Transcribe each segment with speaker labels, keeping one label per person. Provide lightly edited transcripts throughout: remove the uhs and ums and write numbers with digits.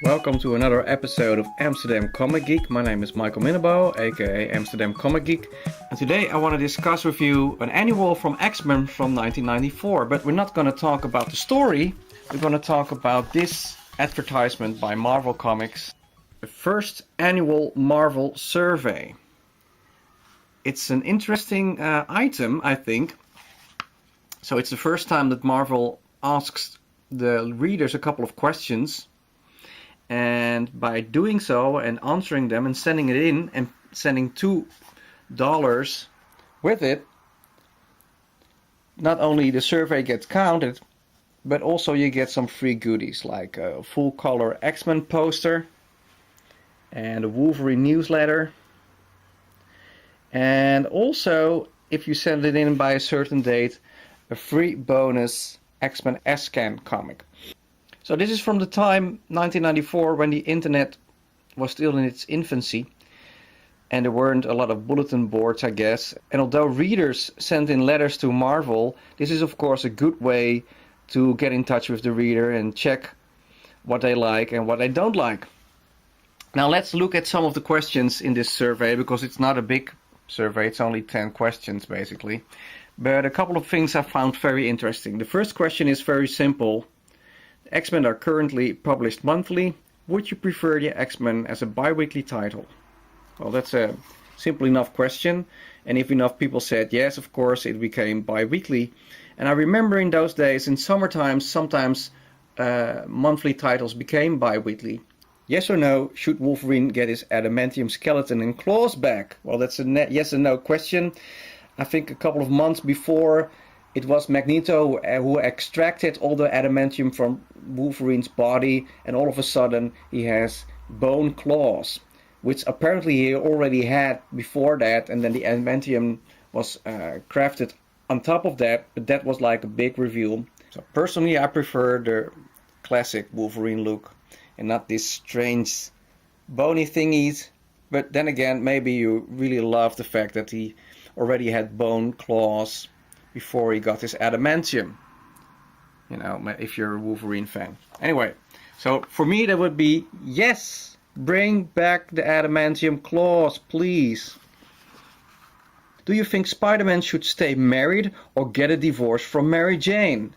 Speaker 1: Welcome to another episode of Amsterdam Comic Geek. My name is Michael Minnebo, aka Amsterdam Comic Geek. And today I want to discuss with you an annual from X-Men from 1994. But we're not going to talk about the story. We're going to talk about this advertisement by Marvel Comics. The first annual Marvel survey. It's an interesting item, I think. So it's the first time that Marvel asks the readers a couple of questions. And by doing so and answering them and sending it in and sending $2 with it, not only the survey gets counted, but also you get some free goodies like a full color X-Men poster and a Wolverine newsletter. And also, if you send it in by a certain date, a free bonus X-Men S-Scan comic. So this is from the time 1994 when the internet was still in its infancy and there weren't a lot of bulletin boards, I guess. And although readers sent in letters to Marvel, this is of course a good way to get in touch with the reader and check what they like and what they don't like. Now let's look at some of the questions in this survey, because it's not a big survey, it's only 10 questions basically. But a couple of things I found very interesting. The first question is very simple. X-Men are currently published monthly. Would you prefer the X-Men as a bi-weekly title? Well, that's a simple enough question. And if enough people said yes, of course, it became bi-weekly. And I remember in those days, in summertime, sometimes monthly titles became bi-weekly. Yes or no, should Wolverine get his adamantium skeleton and claws back? Well, that's a yes or no question. I think a couple of months before, it was Magneto who extracted all the adamantium from Wolverine's body, and all of a sudden he has bone claws, which apparently he already had before that, and then the adamantium was crafted on top of that, but that was like a big reveal. So personally I prefer the classic Wolverine look and not these strange bony thingies, but then again maybe you really love the fact that he already had bone claws before he got his adamantium, you know, if you're a Wolverine fan. Anyway, so for me that would be yes, bring back the adamantium claws, please. Do you think Spider-Man should stay married or get a divorce from Mary Jane?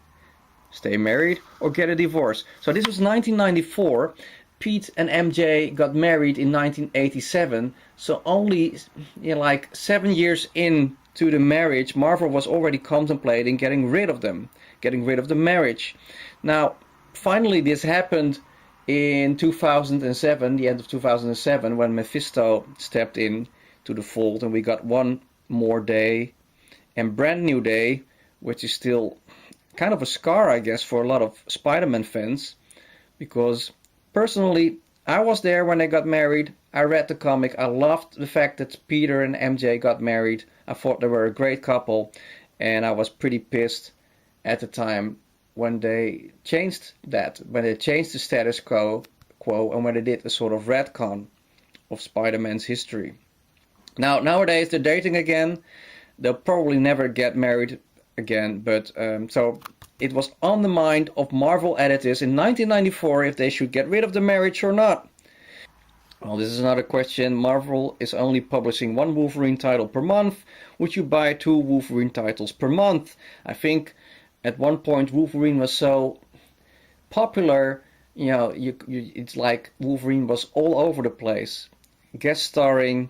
Speaker 1: Stay married or get a divorce. So this was 1994. Pete and MJ got married in 1987. So only like 7 years into the marriage, Marvel was already contemplating getting rid of them, getting rid of the marriage. Now, finally this happened in 2007, the end of 2007, when Mephisto stepped in to the fold and we got one more day and brand new day, which is still kind of a scar, I guess, for a lot of Spider-Man fans, because personally, I was there when they got married. I read the comic. I loved the fact that Peter and MJ got married. I thought they were a great couple, and I was pretty pissed at the time when they changed that, when they changed the status quo, and when they did a sort of retcon of Spider-Man's history. Now, nowadays they're dating again. They'll probably never get married again, but so it was on the mind of Marvel editors in 1994 if they should get rid of the marriage or not. Well, this is another question. Marvel is only publishing one Wolverine title per month. Would you buy 2 Wolverine titles per month? I think at one point Wolverine was so popular, you know, it's like Wolverine was all over the place, guest starring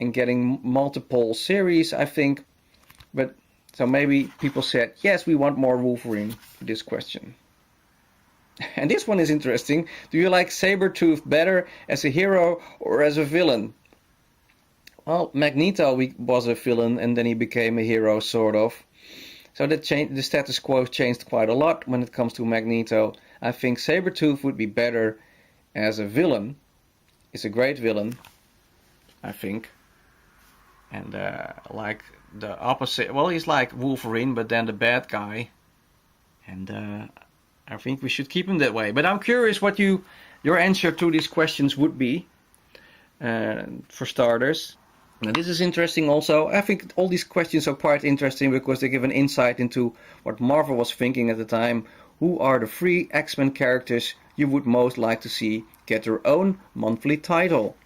Speaker 1: and getting multiple series, I think. But so maybe people said, yes, we want more Wolverine for this question. And this one is interesting. Do you like Sabretooth better as a hero or as a villain? Well, Magneto was a villain and then he became a hero, sort of. So the status quo changed quite a lot when it comes to Magneto. I think Sabretooth would be better as a villain. He's a great villain, I think. And like the opposite, well, he's like Wolverine, but then the bad guy. And I think we should keep him that way. But I'm curious what your answer to these questions would be, for starters. Now this is interesting also. I think all these questions are quite interesting because they give an insight into what Marvel was thinking at the time. Who are the 3 X-Men characters you would most like to see get their own monthly title?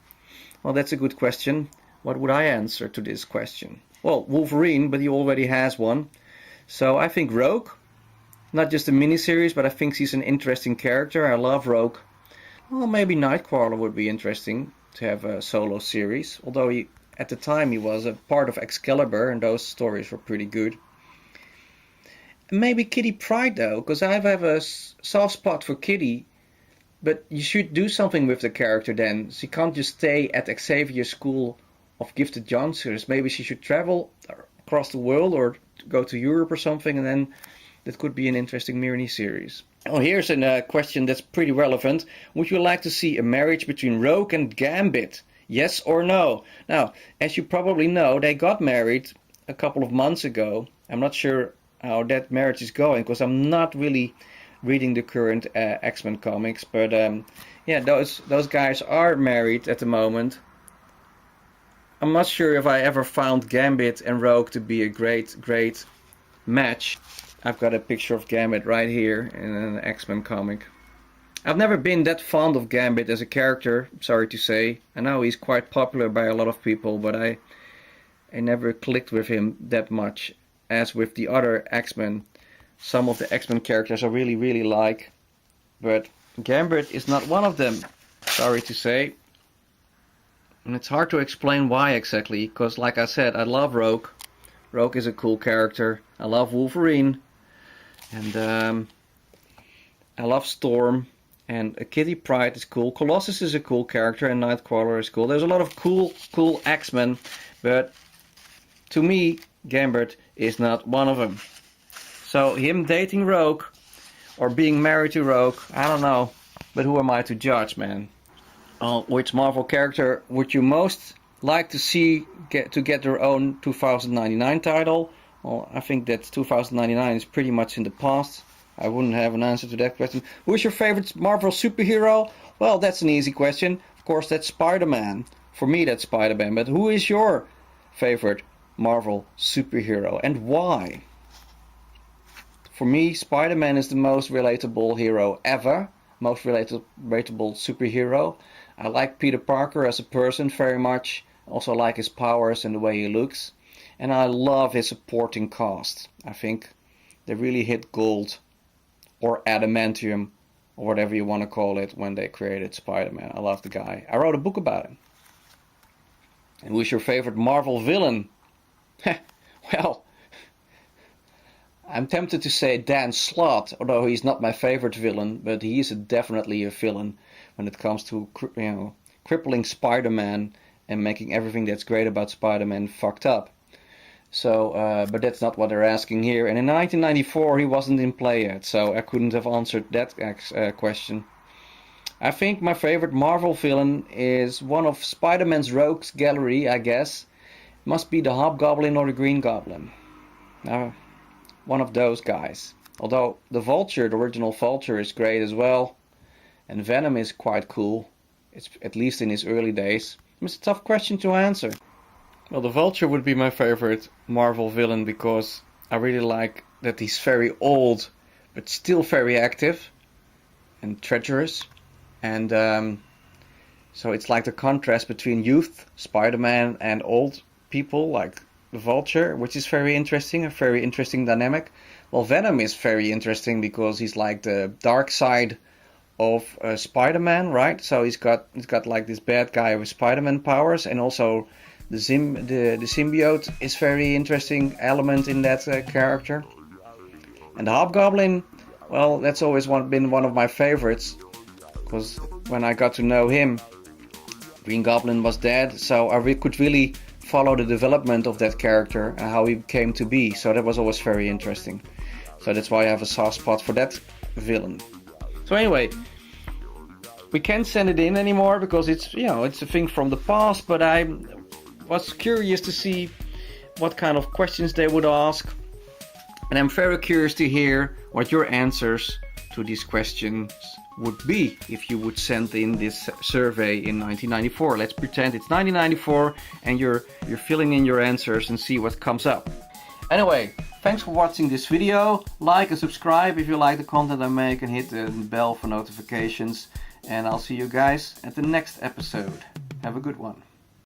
Speaker 1: Well, that's a good question. What would I answer to this question? Well, Wolverine, but he already has one. So I think Rogue, not just a miniseries, but I think he's an interesting character. I love Rogue. Well, maybe Nightcrawler would be interesting to have a solo series, although at the time he was a part of Excalibur, and those stories were pretty good. Maybe Kitty Pryde though, because I have a soft spot for Kitty, but you should do something with the character then. She can't just stay at Xavier's School of Gifted Youngsters. Maybe she should travel across the world or go to Europe or something, and then that could be an interesting mini-series. Oh, here's a question that's pretty relevant. Would you like to see a marriage between Rogue and Gambit? Yes or no? Now, as you probably know, they got married a couple of months ago. I'm not sure how that marriage is going, because I'm not really reading the current X-Men comics, but yeah, those guys are married at the moment. I'm not sure if I ever found Gambit and Rogue to be a great match. I've got a picture of Gambit right here in an X-Men comic. I've never been that fond of Gambit as a character, sorry to say. I know he's quite popular by a lot of people, but I never clicked with him that much as with the other X-Men. Some of the X-Men characters I really like, but Gambit is not one of them, sorry to say. And it's hard to explain why exactly, because like I said, I love Rogue. Rogue is a cool character. I love Wolverine. And I love Storm. And Kitty Pryde is cool. Colossus is a cool character, and Nightcrawler is cool. There's a lot of cool X-Men, but to me, Gambit is not one of them. So him dating Rogue, or being married to Rogue, I don't know. But who am I to judge, man? Which Marvel character would you most like to see get their own 2099 title? Well, I think that 2099 is pretty much in the past. I wouldn't have an answer to that question. Who's your favorite Marvel superhero? Well, that's an easy question. Of course, that's Spider-Man. For me, that's Spider-Man. But who is your favorite Marvel superhero, and why? For me, Spider-Man is the most relatable hero ever. Most relatable superhero. I like Peter Parker as a person very much. Also like his powers and the way he looks. And I love his supporting cast. I think they really hit gold, or adamantium, or whatever you want to call it, when they created Spider-Man. I love the guy. I wrote a book about him. And who's your favorite Marvel villain? Well, I'm tempted to say Dan Slott, although he's not my favorite villain, but he is definitely a villain when it comes to, crippling Spider-Man and making everything that's great about Spider-Man fucked up. So, but that's not what they're asking here. And in 1994, he wasn't in play yet, so I couldn't have answered that question. I think my favorite Marvel villain is one of Spider-Man's rogues gallery, I guess. It must be the Hobgoblin or the Green Goblin. One of those guys. Although the Vulture, the original Vulture, is great as well. And Venom is quite cool. It's at least in his early days. It's a tough question to answer. Well, the Vulture would be my favorite Marvel villain because I really like that he's very old but still very active and treacherous. And so it's like the contrast between youth, Spider-Man, and old people like the Vulture, which is very interesting, a very interesting dynamic. Well, Venom is very interesting because he's like the dark side of Spider-Man, right? So he's got like this bad guy with Spider-Man powers, and also the symbiote is very interesting element in that character. And the Hobgoblin, well, that's always been one of my favorites, because when I got to know him, Green Goblin was dead, so I could really follow the development of that character and how he came to be. So that was always very interesting. So that's why I have a soft spot for that villain. So anyway, we can't send it in anymore because it's a thing from the past, but I was curious to see what kind of questions they would ask, and I'm very curious to hear what your answers to these questions would be if you would send in this survey in 1994. Let's pretend it's 1994 and you're filling in your answers and see what comes up. Anyway, Thanks for watching this video. Like and subscribe if you like the content I make, and hit the bell for notifications. And I'll see you guys at the next episode. Have a good one.